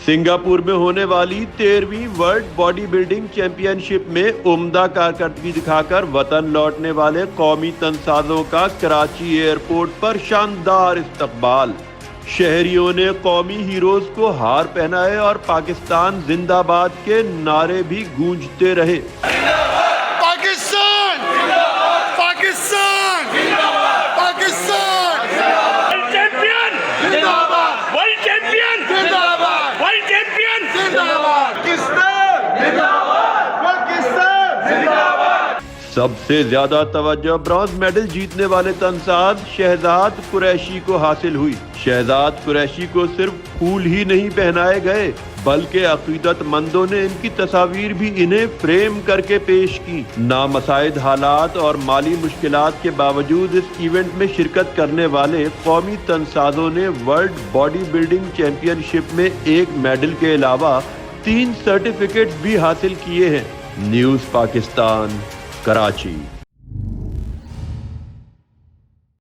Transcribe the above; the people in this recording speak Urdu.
سنگاپور میں ہونے والی 13ویں ورلڈ باڈی بلڈنگ چیمپئن شپ میں عمدہ کارکردگی دکھا کر وطن لوٹنے والے قومی تنسازوں کا کراچی ایئرپورٹ پر شاندار استقبال۔ شہریوں نے قومی ہیروز کو ہار پہنائے اور پاکستان زندہ باد کے نعرے بھی گونجتے رہے۔ پاکستان! پاکستان! پاکستان! ورلڈ چیمپئن زندہ باد! ورلڈ چیمپئن زندہ باد! ورلڈ چیمپئن زندہ باد! پاکستان! زندہ باد! پاکستان! زندہ باد! سب سے زیادہ توجہ برونز میڈل جیتنے والے تنساز شہزاد قریشی کو حاصل ہوئی۔ شہزاد قریشی کو صرف پھول ہی نہیں پہنائے گئے بلکہ عقیدت مندوں نے ان کی تصاویر بھی انہیں فریم کر کے پیش کی۔ نامساعد حالات اور مالی مشکلات کے باوجود اس ایونٹ میں شرکت کرنے والے قومی تنسازوں نے ورلڈ باڈی بلڈنگ چیمپئن شپ میں 1 میڈل کے علاوہ 3 سرٹیفکیٹس بھی حاصل کیے ہیں۔ نیوز پاکستان، کراچی۔